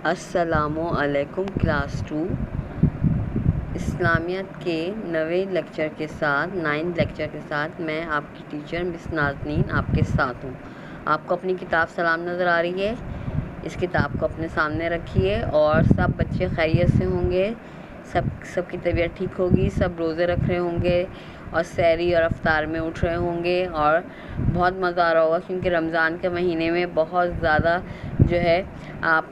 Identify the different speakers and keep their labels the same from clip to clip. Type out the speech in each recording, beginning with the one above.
Speaker 1: السلام علیکم کلاس 2 اسلامیات کے نویں لیکچر کے ساتھ 9 لیکچر کے ساتھ میں آپ کی ٹیچر مس نازنین آپ کے ساتھ ہوں۔ آپ کو اپنی کتاب سلام نظر آ رہی ہے؟ اس کتاب کو اپنے سامنے رکھیے اور سب بچے خیریت سے ہوں گے، سب کی طبیعت ٹھیک ہوگی، سب روزے رکھ رہے ہوں گے اور سحری اور افطار میں اٹھ رہے ہوں گے اور بہت مزہ آ رہا ہوگا، کیونکہ رمضان کے مہینے میں بہت زیادہ جو ہے آپ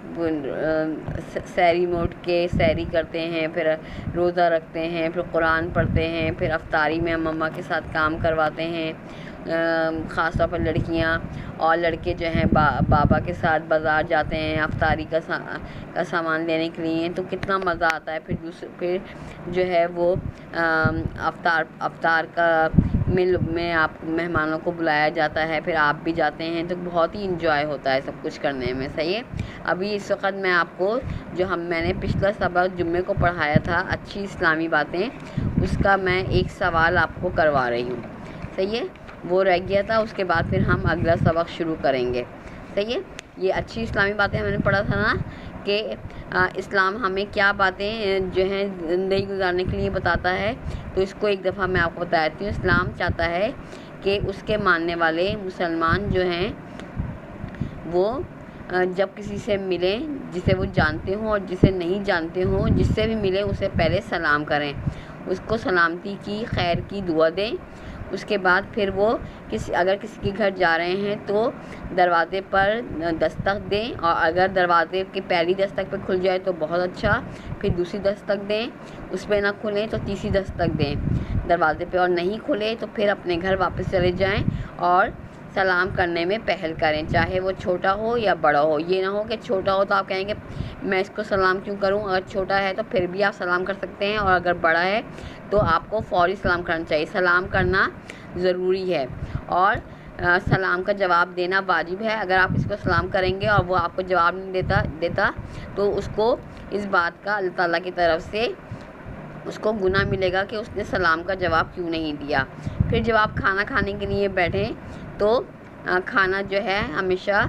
Speaker 1: سحری میں اٹھ کے سحری کرتے ہیں، پھر روزہ رکھتے ہیں، پھر قرآن پڑھتے ہیں، پھر افطاری میں مما کے ساتھ کام کرواتے ہیں، خاص طور پر لڑکیاں اور لڑکے جو ہیں بابا کے ساتھ بازار جاتے ہیں افطاری کا سامان لینے کے لیے، تو کتنا مزہ آتا ہے۔ پھر جو ہے وہ افطار کا میں آپ مہمانوں کو بلایا جاتا ہے، پھر آپ بھی جاتے ہیں، تو بہت ہی انجوائے ہوتا ہے سب کچھ کرنے میں، صحیح ہے۔ ابھی اس وقت میں آپ کو میں نے پچھلا سبق جمعے کو پڑھایا تھا اچھی اسلامی باتیں، اس کا میں ایک سوال آپ کو کروا رہی ہوں، صحیح ہے۔ وہ رہ گیا تھا، اس کے بعد پھر ہم اگلا سبق شروع کریں گے، صحیح ہے۔ یہ اچھی اسلامی باتیں ہم نے پڑھا تھا نا کہ اسلام ہمیں کیا باتیں جو ہیں زندگی گزارنے کے لیے بتاتا ہے، تو اس کو ایک دفعہ میں آپ کو بتا دیتی ہوں۔ اسلام چاہتا ہے کہ اس کے ماننے والے مسلمان جو ہیں وہ جب کسی سے ملیں جسے وہ جانتے ہوں اور جسے نہیں جانتے ہوں، جس سے بھی ملیں اسے پہلے سلام کریں، اس کو سلامتی کی خیر کی دعا دیں۔ اس کے بعد پھر وہ اگر کسی کے گھر جا رہے ہیں تو دروازے پر دستک دیں، اور اگر دروازے کی پہلی دستک پہ کھل جائے تو بہت اچھا، پھر دوسری دستک دیں، اس پہ نہ کھلیں تو تیسری دستک دیں دروازے پہ، اور نہیں کھلے تو پھر اپنے گھر واپس چلے جائیں اور سلام کرنے میں پہل کریں، چاہے وہ چھوٹا ہو یا بڑا ہو۔ یہ نہ ہو کہ چھوٹا ہو تو آپ کہیں گے میں اس کو سلام کیوں کروں، اگر چھوٹا ہے تو پھر بھی آپ سلام کر سکتے ہیں، اور اگر بڑا ہے تو آپ کو فوری سلام کرنا چاہیے۔ سلام کرنا ضروری ہے اور سلام کا جواب دینا واجب ہے۔ اگر آپ اس کو سلام کریں گے اور وہ آپ کو جواب نہیں دیتا تو اس کو اس بات کا اللہ تعالیٰ کی طرف سے اس کو گناہ ملے گا کہ اس نے سلام کا جواب کیوں نہیں دیا۔ پھر جب آپ کھانا کھانے کے لیے بیٹھیں تو کھانا جو ہے ہمیشہ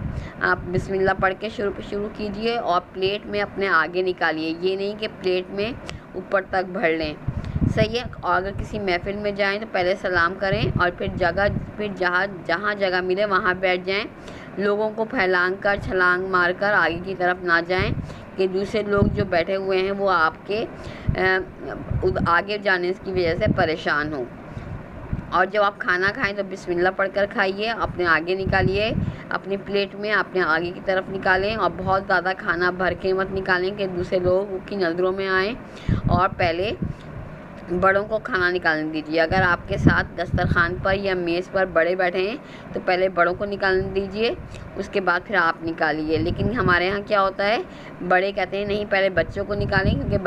Speaker 1: آپ بسم اللہ پڑھ کے شروع کیجئے اور پلیٹ میں اپنے آگے نکالیے، یہ نہیں کہ پلیٹ میں اوپر تک بھر لیں، صحیح ہے۔ اور اگر کسی محفل میں جائیں تو پہلے سلام کریں اور پھر جہاں جگہ ملے وہاں بیٹھ جائیں، لوگوں کو پھیلان کر چھلانگ مار کر آگے کی طرف نہ جائیں کہ دوسرے لوگ جو بیٹھے ہوئے ہیں وہ آپ کے آگے جانے کی وجہ سے پریشان ہوں۔ اور جب آپ کھانا کھائیں تو بسم اللہ پڑھ کر کھائیے، اپنے آگے نکالیے، اپنی پلیٹ میں اپنے آگے کی طرف نکالیں، اور بہت زیادہ کھانا بھر کے مت نکالیں کہ دوسرے لوگ کی نظروں میں آئیں، اور پہلے بڑوں کو کھانا نکالنے دیجیے۔ اگر آپ کے ساتھ دسترخوان پر یا میز پر بڑے بیٹھے ہیں تو پہلے بڑوں کو نکالنے دیجیے، اس کے بعد پھر آپ نکالیے۔ لیکن ہمارے ہاں کیا ہوتا ہے، بڑے کہتے ہیں نہیں پہلے بچوں کو نکالیں، کیونکہ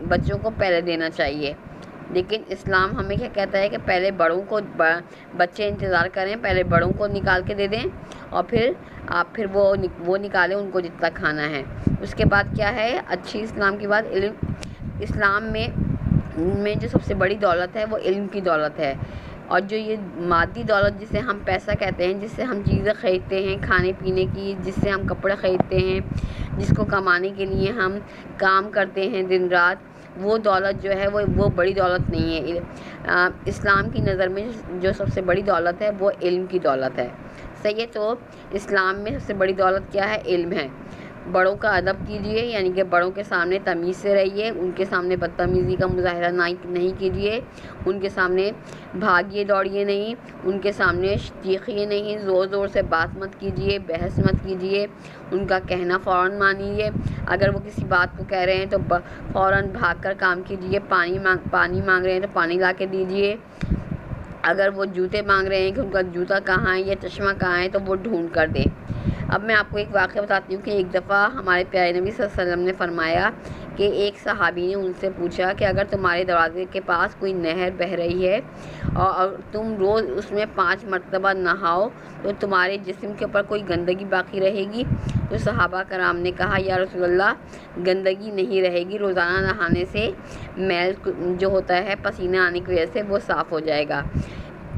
Speaker 1: بچوں کو پہلے دینا چاہیے۔ لیکن اسلام ہمیں کیا کہتا ہے کہ پہلے بڑوں کو، بچے انتظار کریں، پہلے بڑوں کو نکال کے دے دیں اور پھر وہ نکالیں ان کو جتنا کھانا ہے۔ اس کے بعد کیا ہے اچھی اسلام کی بات، اسلام میں جو سب سے بڑی دولت ہے وہ علم کی دولت ہے، اور جو یہ مادی دولت جسے ہم پیسہ کہتے ہیں، جس سے ہم چیزیں خریدتے ہیں کھانے پینے کی، جس سے ہم کپڑے خریدتے ہیں، جس کو کمانے کے لیے ہم کام کرتے ہیں دن رات، وہ دولت جو ہے وہ بڑی دولت نہیں ہے۔ اسلام کی نظر میں جو سب سے بڑی دولت ہے وہ علم کی دولت ہے، صحیح ہے۔ تو اسلام میں سب سے بڑی دولت کیا ہے، علم ہے۔ بڑوں کا ادب کیجیے، یعنی کہ بڑوں کے سامنے تمیز سے رہیے، ان کے سامنے بدتمیزی کا مظاہرہ نہیں کیجیے، ان کے سامنے بھاگیے دوڑیے نہیں، ان کے سامنے چیخیے نہیں، زور سے بات مت کیجیے، بحث مت کیجیے، ان کا کہنا فوراً مانیے۔ اگر وہ کسی بات کو کہہ رہے ہیں تو فوراً بھاگ کر کام کیجیے، پانی مانگ رہے ہیں تو پانی لا کے دیجیے، اگر وہ جوتے مانگ رہے ہیں کہ ان کا جوتا کہاں ہے یا چشمہ کہاں ہے تو وہ ڈھونڈ کر دیں۔ اب میں آپ کو ایک واقعہ بتاتی ہوں کہ ایک دفعہ ہمارے پیارے نبی صلی اللہ علیہ وسلم نے فرمایا کہ ایک صحابی نے ان سے پوچھا کہ اگر تمہارے دروازے کے پاس کوئی نہر بہہ رہی ہے اور تم روز اس میں 5 مرتبہ نہاؤ تو تمہارے جسم کے اوپر کوئی گندگی باقی رہے گی؟ تو صحابہ کرام نے کہا یا رسول اللہ گندگی نہیں رہے گی، روزانہ نہانے سے میل جو ہوتا ہے پسینہ آنے کی وجہ سے وہ صاف ہو جائے گا۔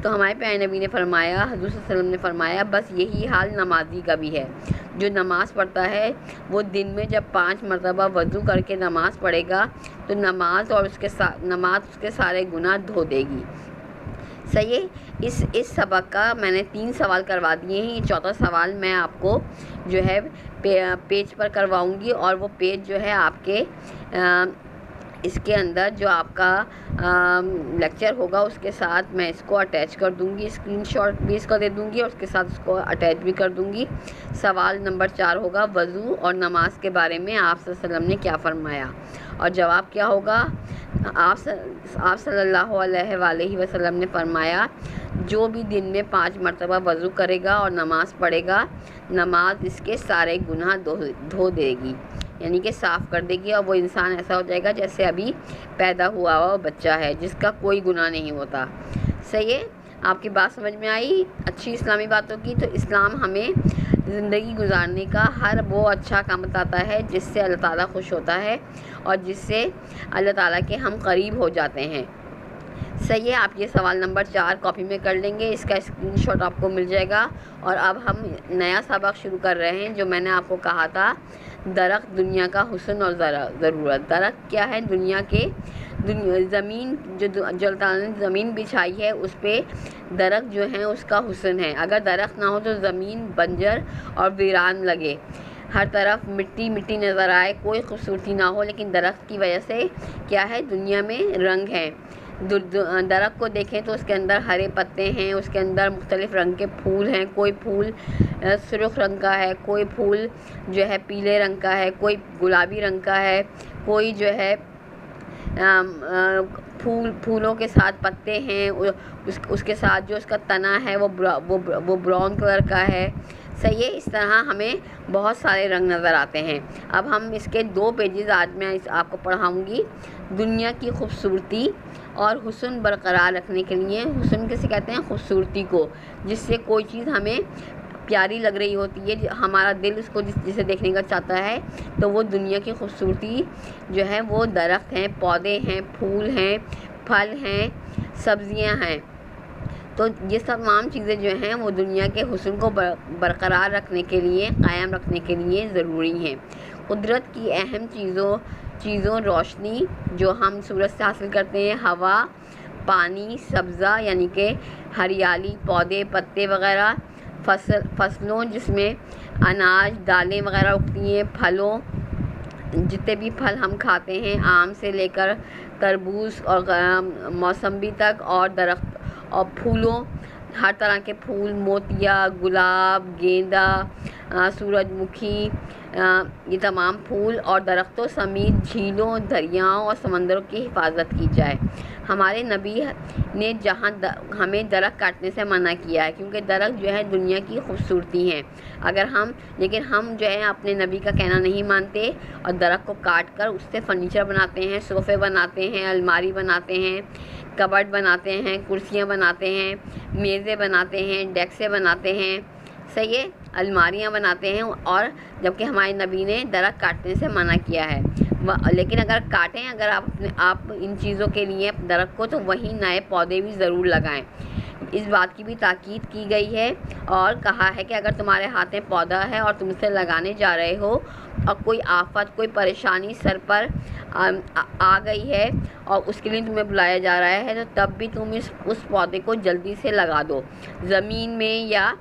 Speaker 1: تو ہمارے پیارے نبی نے فرمایا، حضور صلی اللہ علیہ وسلم نے فرمایا بس یہی حال نمازی کا بھی ہے، جو نماز پڑھتا ہے وہ دن میں جب 5 مرتبہ وضو کر کے نماز پڑھے گا تو نماز اس کے سارے گناہ دھو دے گی. صحیح ہے. اس سبق کا میں نے 3 سوال کروا دیے ہیں. یہ 4تھا سوال میں آپ کو جو ہے پیج پر کرواؤں گی، اور وہ پیج جو ہے آپ کے اس کے اندر جو آپ کا لیکچر ہوگا اس کے ساتھ میں اس کو اٹیچ کر دوں گی، اسکرین شاٹ بھی اس کا دے دوں گی اور اس کے ساتھ اس کو اٹیچ بھی کر دوں گی. سوال نمبر 4 ہوگا وضو اور نماز کے بارے میں آپ صلی اللہ علیہ وسلم نے کیا فرمایا، اور جواب کیا ہوگا؟ آپ صلی اللہ علیہ وآلہ وسلم نے فرمایا جو بھی دن میں 5 مرتبہ وضو کرے گا اور نماز پڑھے گا، نماز اس کے سارے گناہ دھو دے گی، یعنی کہ صاف کر دے گی، اور وہ انسان ایسا ہو جائے گا جیسے ابھی پیدا ہوا بچہ ہے جس کا کوئی گناہ نہیں ہوتا. صحیح ہے. آپ کی بات سمجھ میں آئی؟ اچھی اسلامی باتوں کی. تو اسلام ہمیں زندگی گزارنے کا ہر وہ اچھا کام بتاتا ہے جس سے اللہ تعالیٰ خوش ہوتا ہے اور جس سے اللہ تعالیٰ کے ہم قریب ہو جاتے ہیں. صحیح ہے. آپ یہ سوال نمبر 4 کاپی میں کر لیں گے، اس کا اسکرین شاٹ آپ کو مل جائے گا. اور اب ہم نیا سبق شروع کر رہے ہیں جو میں نے آپ کو کہا تھا، درخت دنیا کا حسن اور ضرورت. درخت کیا ہے؟ زمین جو اللہ تعالیٰ نے زمین بچھائی ہے اس پہ درخت جو ہیں اس کا حسن ہے. اگر درخت نہ ہو تو زمین بنجر اور ویران لگے، ہر طرف مٹی مٹی نظر آئے، کوئی خوبصورتی نہ ہو. لیکن درخت کی وجہ سے کیا ہے؟ دنیا میں رنگ ہے. درخت کو دیکھیں تو اس کے اندر ہرے پتے ہیں، اس کے اندر مختلف رنگ کے پھول ہیں. کوئی پھول سرخ رنگ کا ہے، کوئی پھول جو ہے پیلے رنگ کا ہے، کوئی گلابی رنگ کا ہے، کوئی جو ہے پھولوں کے ساتھ پتے ہیں، اس کے ساتھ جو اس کا تنا ہے وہ براؤن کلر کا ہے. صحیح ہے. اس طرح ہمیں بہت سارے رنگ نظر آتے ہیں. اب ہم اس کے 2 پیجز آج میں آپ کو پڑھاؤں گی. دنیا کی خوبصورتی اور حسن برقرار رکھنے کے لیے، حسن کسے کہتے ہیں؟ خوبصورتی کو، جس سے کوئی چیز ہمیں پیاری لگ رہی ہوتی ہے، ہمارا دل اس کو جسے دیکھنے کا چاہتا ہے، تو وہ دنیا کی خوبصورتی جو ہے وہ درخت ہیں، پودے ہیں، پھول ہیں، پھل ہیں، سبزیاں ہیں. تو یہ تمام چیزیں جو ہیں وہ دنیا کے حسن کو برقرار رکھنے کے لیے، قائم رکھنے کے لیے ضروری ہیں. قدرت کی اہم چیزوں روشنی جو ہم سورج سے حاصل کرتے ہیں، ہوا، پانی، سبزہ یعنی کہ ہریالی، پودے، پتے وغیرہ، فصلوں جس میں اناج، دالیں وغیرہ اگتی ہیں، پھلوں، جتنے بھی پھل ہم کھاتے ہیں، آم سے لے کر تربوز اور موسمبی تک، اور درخت اور پھولوں، ہر طرح کے پھول، موتیا، گلاب، گیندا، سورج مکھی، یہ تمام پھول اور درختوں سمیت جھیلوں، دریاؤں اور سمندروں کی حفاظت کی جائے. ہمارے نبی نے ہمیں درخت کاٹنے سے منع کیا ہے، کیونکہ درخت جو ہے دنیا کی خوبصورتی ہیں. لیکن ہم جو ہے اپنے نبی کا کہنا نہیں مانتے اور درخت کو کاٹ کر اس سے فرنیچر بناتے ہیں، صوفے بناتے ہیں، الماری بناتے ہیں، کبرڈ بناتے ہیں، کرسیاں بناتے ہیں، میزیں بناتے ہیں، ڈیسکیں بناتے ہیں. صحیح ہے. الماریاں بناتے ہیں. اور جبکہ ہمارے نبی نے درخت کاٹنے سے منع کیا ہے. لیکن اگر کاٹیں آپ ان چیزوں کے لیے درخت کو، تو وہیں نئے پودے بھی ضرور لگائیں. اس بات کی بھی تاکید کی گئی ہے اور کہا ہے کہ اگر تمہارے ہاتھ میں پودا ہے اور تم اسے لگانے جا رہے ہو اور کوئی آفت، کوئی پریشانی سر پر آ گئی ہے اور اس کے لیے تمہیں بلایا جا رہا ہے، تو تب بھی تم اس پودے کو جلدی سے لگا دو، زمین میں یا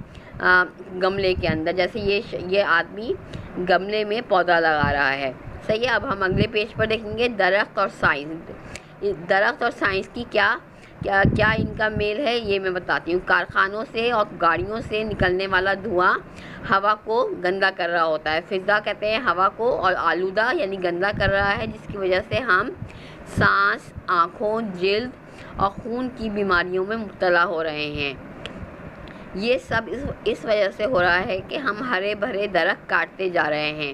Speaker 1: گملے کے اندر. جیسے یہ آدمی گملے میں پودا لگا رہا ہے. صحیح ہے. اب ہم اگلے پیج پر دیکھیں گے درخت اور سائنس. درخت اور سائنس کی کیا ان کا میل ہے یہ میں بتاتی ہوں. کارخانوں سے اور گاڑیوں سے نکلنے والا دھواں ہوا کو گندا کر رہا ہوتا ہے. فضا کہتے ہیں ہوا کو، اور آلودہ یعنی گندا کر رہا ہے، جس کی وجہ سے ہم سانس، آنکھوں، جلد اور خون کی بیماریوں میں مبتلا ہو رہے ہیں. یہ سب اس وجہ سے ہو رہا ہے کہ ہم ہرے بھرے درخت کاٹتے جا رہے ہیں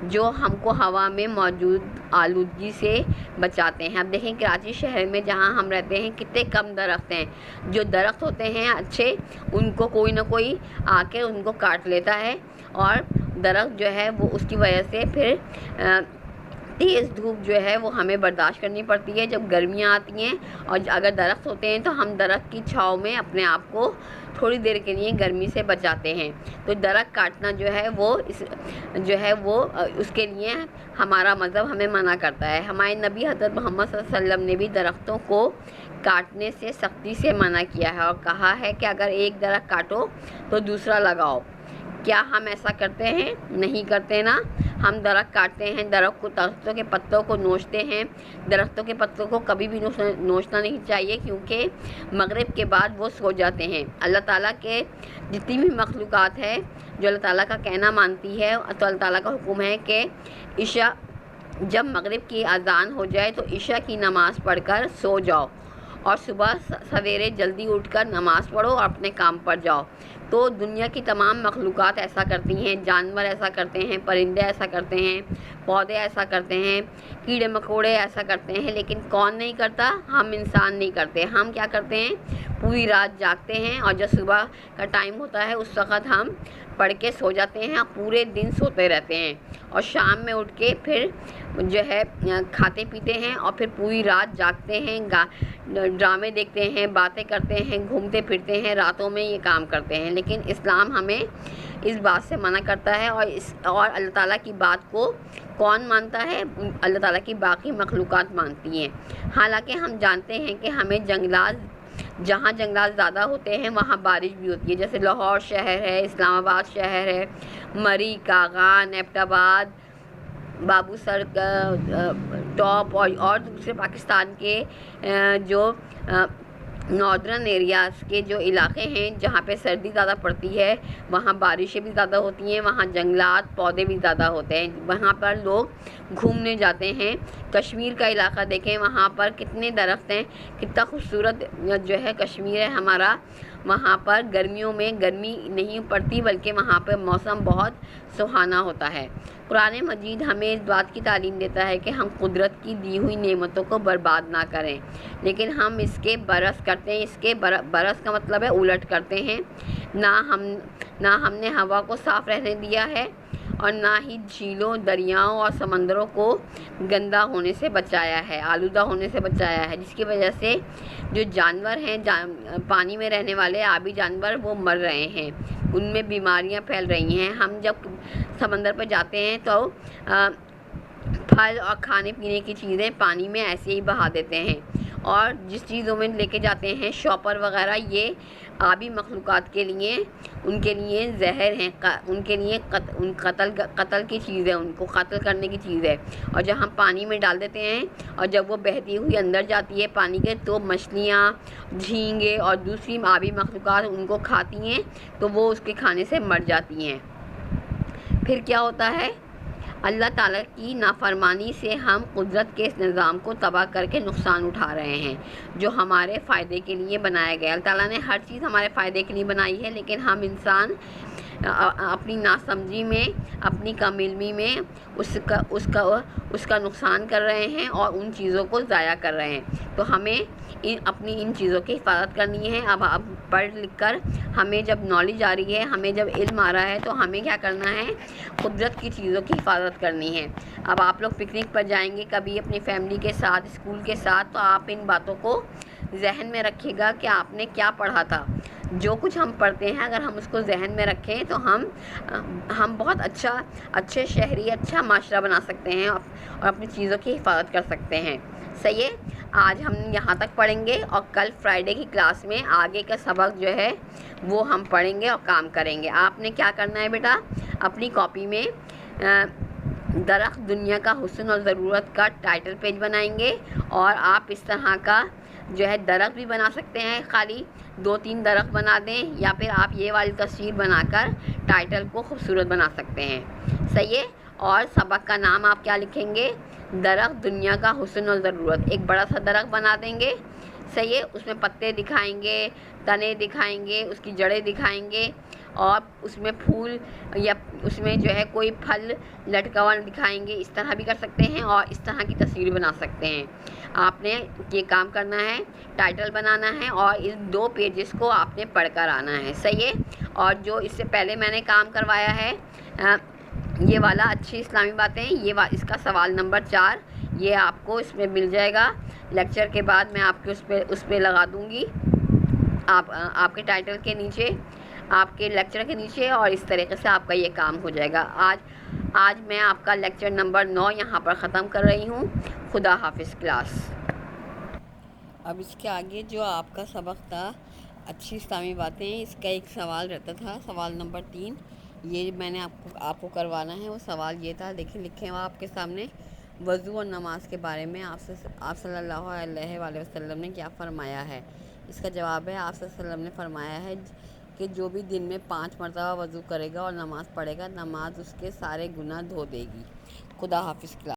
Speaker 1: جو ہم کو ہوا میں موجود آلودگی سے بچاتے ہیں. اب دیکھیں کراچی شہر میں جہاں ہم رہتے ہیں کتنے کم درخت ہیں. جو درخت ہوتے ہیں اچھے، ان کو کوئی نہ کوئی آ کے ان کو کاٹ لیتا ہے، اور درخت جو ہے وہ اس کی وجہ سے پھر تیز دھوپ جو ہے وہ ہمیں برداشت کرنی پڑتی ہے جب گرمیاں آتی ہیں، اور اگر درخت ہوتے ہیں تو ہم درخت کی چھاؤں میں اپنے آپ کو تھوڑی دیر کے لیے گرمی سے بچاتے ہیں۔ تو درخت کاٹنا جو ہے وہ اس کے لیے ہمارا مذہب ہمیں منع کرتا ہے۔ ہمارے نبی حضرت محمد صلی اللہ علیہ وسلم نے بھی درختوں کو کاٹنے سے سختی سے منع کیا ہے اور کہا ہے کہ اگر ایک درخت کاٹو تو دوسرا لگاؤ۔ کیا ہم ایسا کرتے ہیں؟ نہیں کرتے نا۔ ہم درخت کاٹتے ہیں، درختوں کے پتوں کو نوچتے ہیں۔ درختوں کے پتوں کو کبھی بھی نوچنا نہیں چاہیے، کیونکہ مغرب کے بعد وہ سو جاتے ہیں۔ اللہ تعالیٰ کے جتنی بھی مخلوقات ہے جو اللہ تعالیٰ کا کہنا مانتی ہے، تو اللہ تعالیٰ کا حکم ہے کہ عشاء جب مغرب کی اذان ہو جائے تو عشاء کی نماز پڑھ کر سو جاؤ، اور صبح سویرے جلدی اٹھ کر نماز پڑھو اور اپنے کام پر جاؤ۔ تو دنیا کی تمام مخلوقات ایسا کرتی ہیں، جانور ایسا کرتے ہیں، پرندے ایسا کرتے ہیں، پودے ایسا کرتے ہیں، کیڑے مکوڑے ایسا کرتے ہیں، لیکن کون نہیں کرتا؟ ہم انسان نہیں کرتے۔ ہم کیا کرتے ہیں؟ پوری رات جاگتے ہیں، اور جب صبح کا ٹائم ہوتا ہے اس وقت ہم پڑھ کے سو جاتے ہیں اور پورے دن سوتے رہتے ہیں، اور شام میں اٹھ کے پھر جو ہے کھاتے پیتے ہیں، اور پھر پوری رات جاگتے ہیں، ڈرامے دیکھتے ہیں، باتیں کرتے ہیں، گھومتے پھرتے ہیں، راتوں میں یہ کام کرتے ہیں۔ لیکن اسلام ہمیں اس بات سے منع کرتا ہے، اور اللہ تعالیٰ کی بات کو کون مانتا ہے؟ اللہ تعالیٰ کی باقی مخلوقات مانتی ہیں۔ حالانکہ ہم جانتے ہیں کہ ہمیں جہاں جنگلات زیادہ ہوتے ہیں وہاں بارش بھی ہوتی ہے، جیسے لاہور شہر ہے، اسلام آباد شہر ہے، مری، کاغان، ایبٹ آباد، بابو سر ٹاپ، اور دوسرے پاکستان کے جو ناردرن ایریاز کے جو علاقے ہیں جہاں پہ سردی زیادہ پڑتی ہے وہاں بارشیں بھی زیادہ ہوتی ہیں، وہاں جنگلات پودے بھی زیادہ ہوتے ہیں، وہاں پر لوگ گھومنے جاتے ہیں۔ کشمیر کا علاقہ دیکھیں، وہاں پر کتنے درخت ہیں، کتنا خوبصورت جو ہے کشمیر ہے ہمارا۔ وہاں پر گرمیوں میں گرمی نہیں پڑتی، بلکہ وہاں پہ موسم بہت سہانا ہوتا ہے۔ قرآن مجید ہمیں اس بات کی تعلیم دیتا ہے کہ ہم قدرت کی دی ہوئی نعمتوں کو برباد نہ کریں، لیکن ہم اس کے برعکس کرتے ہیں۔ اس کے برعکس کا مطلب ہے الٹ کرتے ہیں۔ نہ ہم نے ہوا کو صاف رہنے دیا ہے، اور نہ ہی جھیلوں، دریاؤں اور سمندروں کو گندا ہونے سے بچایا ہے، آلودہ ہونے سے بچایا ہے، جس کی وجہ سے جو جانور ہیں، پانی میں رہنے والے آبی جانور، وہ مر رہے ہیں، ان میں بیماریاں پھیل رہی ہیں۔ ہم جب سمندر پہ جاتے ہیں تو پھل اور کھانے پینے کی چیزیں پانی میں ایسے ہی بہا دیتے ہیں، اور جس چیزوں میں لے کے جاتے ہیں، شاپر وغیرہ، یہ آبی مخلوقات کے لیے، ان کے لیے زہر ہیں، ان کے لیے قتل کی چیز ہے، ان کو قتل کرنے کی چیز ہے۔ اور جب ہم پانی میں ڈال دیتے ہیں اور جب وہ بہتی ہوئی اندر جاتی ہے پانی کے، تو مچھلیاں، جھینگے اور دوسری آبی مخلوقات ان کو کھاتی ہیں، تو وہ اس کے کھانے سے مر جاتی ہیں۔ پھر کیا ہوتا ہے؟ اللہ تعالیٰ کی نافرمانی سے ہم قدرت کے اس نظام کو تباہ کر کے نقصان اٹھا رہے ہیں جو ہمارے فائدے کے لیے بنایا گیا۔ اللہ تعالیٰ نے ہر چیز ہمارے فائدے کے لیے بنائی ہے، لیکن ہم انسان اپنی ناسمجھی میں، اپنی کم علمی میں اس کا نقصان کر رہے ہیں اور ان چیزوں کو ضائع کر رہے ہیں۔ تو ہمیں اپنی ان چیزوں کی حفاظت کرنی ہے۔ اب پڑھ لکھ کر ہمیں جب نالج آ رہی ہے، ہمیں جب علم آ رہا ہے، تو ہمیں کیا کرنا ہے؟ قدرت کی چیزوں کی حفاظت کرنی ہے۔ اب آپ لوگ پکنک پر جائیں گے کبھی اپنی فیملی کے ساتھ، اسکول کے ساتھ، تو آپ ان باتوں کو ذہن میں رکھیے گا کہ آپ نے کیا پڑھا تھا۔ جو کچھ ہم پڑھتے ہیں اگر ہم اس کو ذہن میں رکھیں تو ہم بہت اچھے شہری، اچھا معاشرہ بنا سکتے ہیں اور اپنی چیزوں کی حفاظت کر سکتے ہیں۔ صحیح ہے؟ آج ہم یہاں تک پڑھیں گے، اور کل فرائیڈے کی کلاس میں آگے کا سبق جو ہے وہ ہم پڑھیں گے اور کام کریں گے۔ آپ نے کیا کرنا ہے بیٹا؟ اپنی کاپی میں درخت دنیا کا حسن اور ضرورت کا ٹائٹل پیج بنائیں گے، اور آپ اس طرح کا جو ہے درخت بھی بنا سکتے ہیں، خالی 2-3 درخت بنا دیں، یا پھر آپ یہ والی تصویر بنا کر ٹائٹل کو خوبصورت بنا سکتے ہیں۔ صحیح ہے؟ اور سبق کا نام آپ کیا لکھیں گے؟ درخت دنیا کا حسن اور ضرورت۔ ایک بڑا سا درخت بنا دیں گے، صحیح ہے؟ اس میں پتے دکھائیں گے، تنے دکھائیں گے، اس کی جڑیں دکھائیں گے، اور اس میں پھول یا اس میں جو ہے کوئی پھل لٹکا ہوا دکھائیں گے۔ اس طرح بھی کر سکتے ہیں، اور اس طرح کی تصویر بنا سکتے ہیں۔ آپ نے یہ کام کرنا ہے، ٹائٹل بنانا ہے، اور اس 2 پیجز کو آپ نے پڑھ کر آنا ہے۔ صحیح ہے؟ اور جو اس سے پہلے میں نے کام کروایا ہے، یہ والا اچھی اسلامی باتیں، اس کا سوال نمبر 4 یہ آپ کو اس میں مل جائے گا لیکچر کے بعد، میں آپ کے اس پہ لگا دوں گی، آپ کے ٹائٹل کے نیچے، آپ کے لیکچر کے نیچے، اور اس طریقے سے آپ کا یہ کام ہو جائے گا۔ آج میں آپ کا لیکچر نمبر 9 یہاں پر ختم کر رہی ہوں۔ خدا حافظ کلاس۔ اب اس کے آگے جو آپ کا سبق تھا اچھی اسلامی باتیں، اس کا ایک سوال رہتا تھا، سوال نمبر 3، یہ میں نے آپ کو کروانا ہے۔ وہ سوال یہ تھا، دیکھیں لکھے ہوا آپ کے سامنے، وضو اور نماز کے بارے میں آپ صلی اللہ علیہ وآلہ وسلم نے کیا فرمایا ہے؟ اس کا جواب ہے، آپ صلی اللہ علیہ وسلم نے فرمایا ہے کہ جو بھی دن میں 5 مرتبہ وضو کرے گا اور نماز پڑھے گا، نماز اس کے سارے گناہ دھو دے گی۔ خدا حافظ کلاس۔